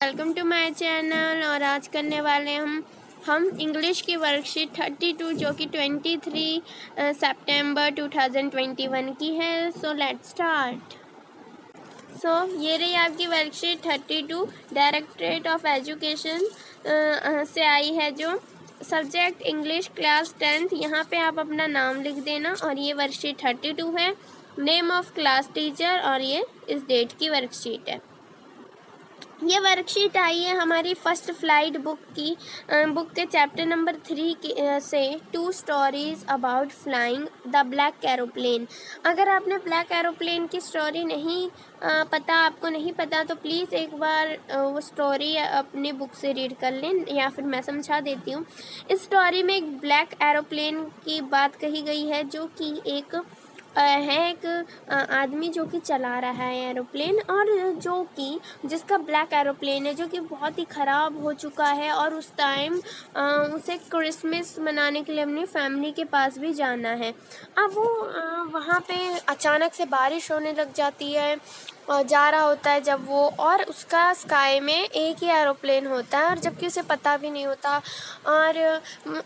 Welcome to my channel. और आज करने वाले हम इंग्लिश की वर्कशीट 32 जो कि 23 सितंबर 2021 की है। So let's start. ये रही आपकी वर्कशीट 32 डायरेक्टरेट ऑफ एजुकेशन से आई है। जो सब्जेक्ट इंग्लिश क्लास 10th, यहाँ पे आप अपना नाम लिख देना। और ये वर्कशीट 32 है। नेम ऑफ क्लास टीचर, और ये इस डेट की वर्कशीट है। ये वर्कशीट आई है हमारी फर्स्ट फ्लाइट बुक के चैप्टर नंबर 3 से 2 stories about flying the black aeroplane. अगर आपने ब्लैक एरोप्लेन की स्टोरी नहीं आपको नहीं पता तो प्लीज़ एक बार वो स्टोरी अपनी बुक से रीड कर लें, या फिर मैं समझा देती हूँ। इस स्टोरी में एक ब्लैक एरोप्लेन की बात कही गई है, जो कि एक आदमी जो कि चला रहा है एरोप्लेन, और जो कि जिसका ब्लैक एरोप्लेन है जो कि बहुत ही ख़राब हो चुका है। और उस टाइम उसे क्रिसमस मनाने के लिए अपनी फैमिली के पास भी जाना है। अब वो वहाँ पे अचानक से बारिश होने लग जाती है और जा रहा होता है जब वो, और उसका स्काई में एक ही एरोप्लेन होता है, और जबकि उसे पता भी नहीं होता। और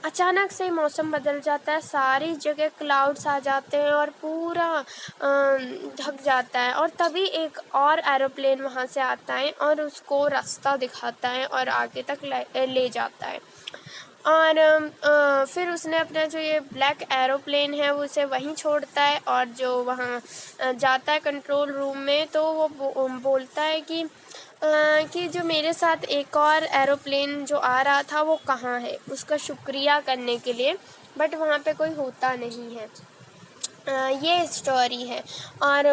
अचानक से मौसम बदल जाता है, सारी जगह क्लाउड्स आ जाते हैं और पूरा ढक जाता है। और तभी एक और एरोप्लेन वहाँ से आता है और उसको रास्ता दिखाता है और आगे तक ले जाता है। और फिर उसने अपना जो ये ब्लैक एरोप्लेन है वो उसे वहीं छोड़ता है, और जो वहाँ जाता है कंट्रोल रूम में, तो वो बोलता है कि जो मेरे साथ एक और एरोप्लेन जो आ रहा था वो कहाँ है, उसका शुक्रिया करने के लिए, बट वहाँ पे कोई होता नहीं है। ये स्टोरी है। और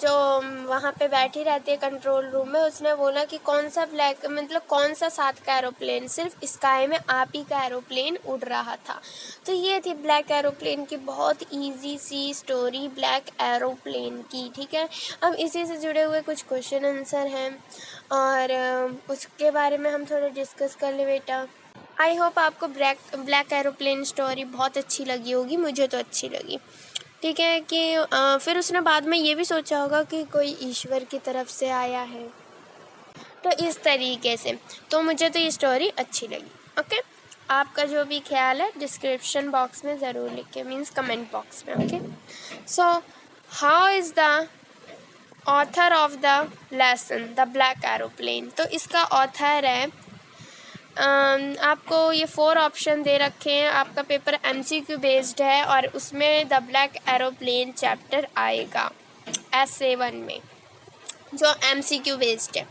जो वहाँ पे बैठी रहती है कंट्रोल रूम में, उसने बोला कि कौन सा ब्लैक मतलब कौन सा साथ का एरोप्लेन, सिर्फ स्काई में आप ही का एरोप्लेन उड़ रहा था। तो ये थी ब्लैक एरोप्लेन की बहुत इजी सी स्टोरी, ब्लैक एरोप्लेन की। ठीक है, अब इसी से जुड़े हुए कुछ क्वेश्चन आंसर हैं और उसके बारे में हम थोड़ा डिस्कस कर ले बेटा। आई होप आपको ब्लैक एरोप्लेन स्टोरी बहुत अच्छी लगी होगी, मुझे तो अच्छी लगी। ठीक है कि फिर उसने बाद में ये भी सोचा होगा कि कोई ईश्वर की तरफ से आया है, तो इस तरीके से। तो मुझे तो ये स्टोरी अच्छी लगी। ओके, आपका जो भी ख्याल है डिस्क्रिप्शन बॉक्स में ज़रूर लिखें, मीन्स कमेंट बॉक्स में। Okay, so how is the author of the lesson the black aeroplane. तो इसका ऑथर है, आपको ये 4 ऑप्शन दे रखे हैं। आपका पेपर MCQ बेस्ड है और उसमें द ब्लैक एरोप्लेन चैप्टर आएगा S7 में, जो MCQ बेस्ड है।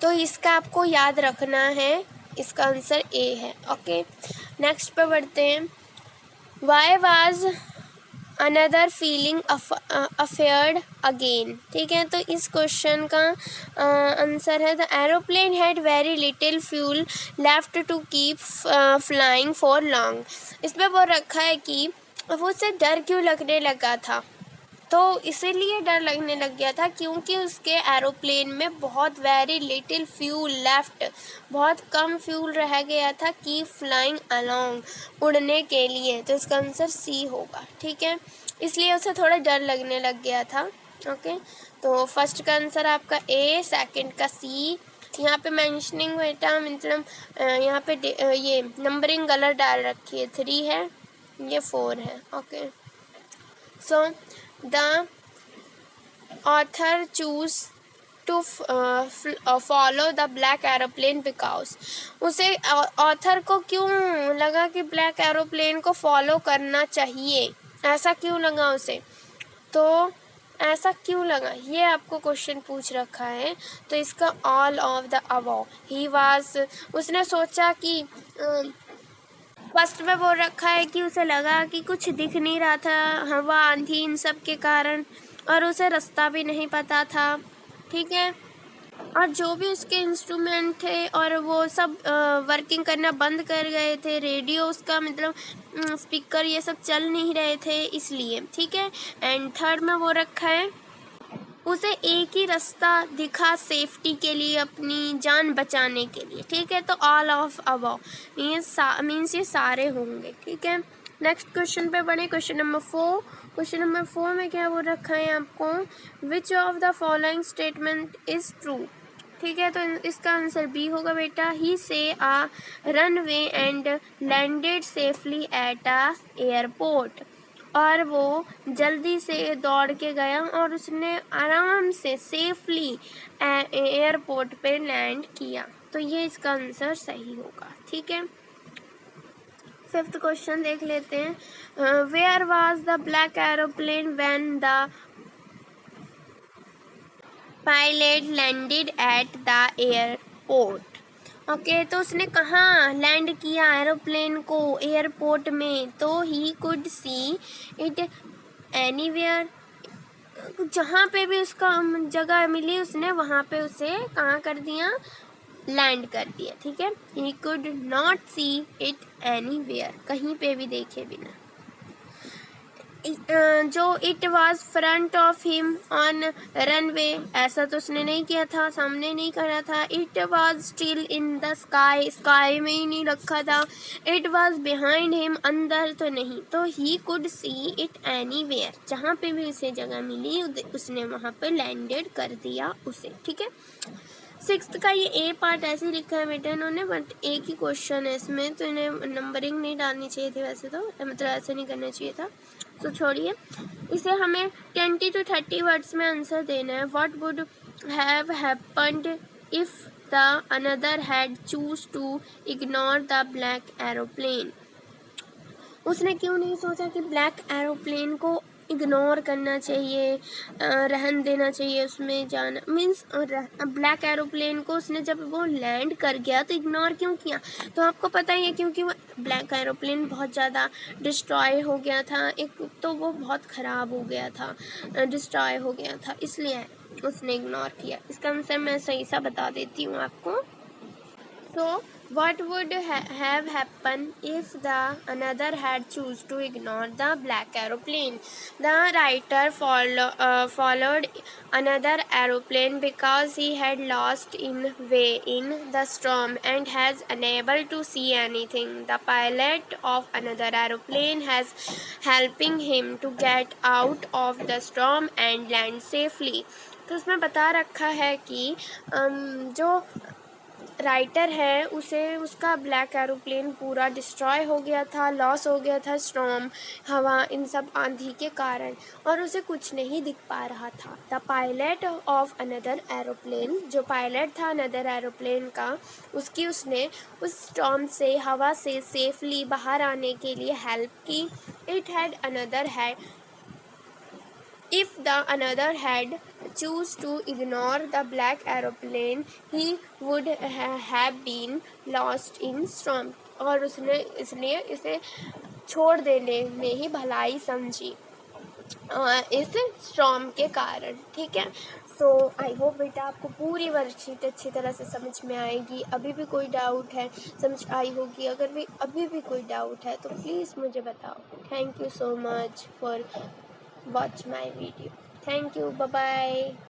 तो इसका आपको याद रखना है, इसका आंसर A है। ओके, नेक्स्ट पे बढ़ते हैं। Why was another feeling afraid again. ठीक है, तो इस क्वेश्चन का आंसर है the aeroplane had very little fuel left to keep flying for long. इसमें वो रखा है कि वो उसे डर क्यों लगने लगा था। तो इसीलिए डर लगने लग गया था क्योंकि उसके एरोप्लेन में बहुत वेरी लिटिल फ्यूल लेफ्ट, बहुत कम फ्यूल रह गया था कि फ्लाइंग अलोंग, उड़ने के लिए। तो इसका आंसर C होगा। ठीक है, इसलिए उसे थोड़ा डर लगने लग गया था। ओके, तो फर्स्ट का आंसर आपका A, सेकंड का C। यहाँ पे मैंशनिंग बेटा मतलब यहाँ पे ये नंबरिंग गलत डाल रखी है, 3 है, ये 4 है। Okay, so the author choose to follow the black aeroplane because उसे ऑथर को क्यों लगा कि ब्लैक एरोप्लेन को फॉलो करना चाहिए, ऐसा क्यों लगा उसे। तो ऐसा क्यों लगा ये आपको क्वेश्चन पूछ रखा है। तो इसका all of the above. He was, उसने सोचा कि फर्स्ट में बोल रखा है कि उसे लगा कि कुछ दिख नहीं रहा था, हवा आंधी इन सब के कारण, और उसे रास्ता भी नहीं पता था। ठीक है, और जो भी उसके इंस्ट्रूमेंट थे और वो सब वर्किंग करना बंद कर गए थे, रेडियो उसका मतलब स्पीकर ये सब चल नहीं रहे थे इसलिए। ठीक है, एंड थर्ड में वो रखा है उसे एक ही रास्ता दिखा सेफ्टी के लिए, अपनी जान बचाने के लिए। ठीक है, तो ऑल ऑफ अबव मीन्स ये सारे होंगे। ठीक है, नेक्स्ट क्वेश्चन पे बढ़े। Question number 4। क्वेश्चन नंबर 4 में क्या बोल रखा है आपको, which of the following statement is true. ठीक है, तो इसका आंसर बी होगा बेटा। He saw a runway and landed safely at a airport. और वो जल्दी से दौड़ के गया और उसने आराम से सेफली एयरपोर्ट पे लैंड किया। तो ये इसका आंसर सही होगा। ठीक है, 5th क्वेश्चन देख लेते हैं। Where was the black aeroplane when the pilot landed at the airport. Okay, तो उसने कहाँ लैंड किया एरोप्लेन को? एयरपोर्ट में। तो he could see it anywhere, जहाँ पे भी उसका जगह मिली उसने वहाँ पे उसे कहाँ कर दिया? लैंड कर दिया। ठीक है, he could not see it anywhere, कहीं पे भी देखे बिना। जो it was front of him on runway, ऐसा तो उसने नहीं किया था, सामने नहीं करा था। It was still in the sky, sky में ही नहीं रखा था। इट वॉज बिहाइंड हिम, अंदर तो नहीं। तो he could see it anywhere, जहाँ पे भी उसे जगह मिली उसने वहाँ पे लैंडेड कर दिया उसे। ठीक है, 6th का ये ए पार्ट ऐसे लिखा है बेटा इन्होंने, बट एक ही क्वेश्चन है इसमें, तो इन्हें नंबरिंग नहीं डालनी चाहिए थी वैसे तो, मतलब ऐसे नहीं करना चाहिए था, तो छोड़िए इसे। हमें 20 to 30 वर्ड्स में आंसर देना है। What would have happened if the another had choose to ignore the black aeroplane. उसने क्यों नहीं सोचा कि ब्लैक एरोप्लेन को इग्नोर करना चाहिए, रहन देना चाहिए उसमें जाना, मीन्स ब्लैक एरोप्लेन को उसने जब वो लैंड कर गया तो इग्नोर क्यों किया? तो आपको पता ही है, क्योंकि वो ब्लैक एरोप्लेन बहुत ज़्यादा डिस्ट्रॉय हो गया था, एक तो वो बहुत ख़राब हो गया था, डिस्ट्रॉय हो गया था, इसलिए उसने इग्नोर किया। इसका आंसर मैं सही सा बता देती हूँ आपको। So, what would have happened if the another had choose to ignore the black aeroplane? The writer followed another aeroplane because he had lost in way in the storm and has unable to see anything. The pilot of another aeroplane has helping him to get out of the storm and land safely. तो उसमें बता रखा है कि जो writer है उसे उसका ब्लैक एरोप्लेन पूरा डिस्ट्रॉय हो गया था, लॉस हो गया था स्टॉर्म, हवा, इन सब आंधी के कारण, और उसे कुछ नहीं दिख पा रहा था। The pilot of another aeroplane, जो पायलट था अनदर एरोप्लेन का, उसने उस स्टॉर्म से, हवा से सेफली बाहर आने के लिए हेल्प की। It had another had If the another had choose to ignore the black aeroplane, he would have been lost in storm. और उसने इसलिए इसे छोड़ देने में ही भलाई समझी इस स्टॉर्म के कारण। ठीक है, सो आई होप बेटा आपको पूरी वर्कशीट अच्छी तरह से समझ में आएगी। अभी भी कोई डाउट है, समझ आई होगी। अगर भी अभी भी कोई डाउट है तो प्लीज़ मुझे बताओ। Thank you so much for watch my video. Thank you. Bye bye.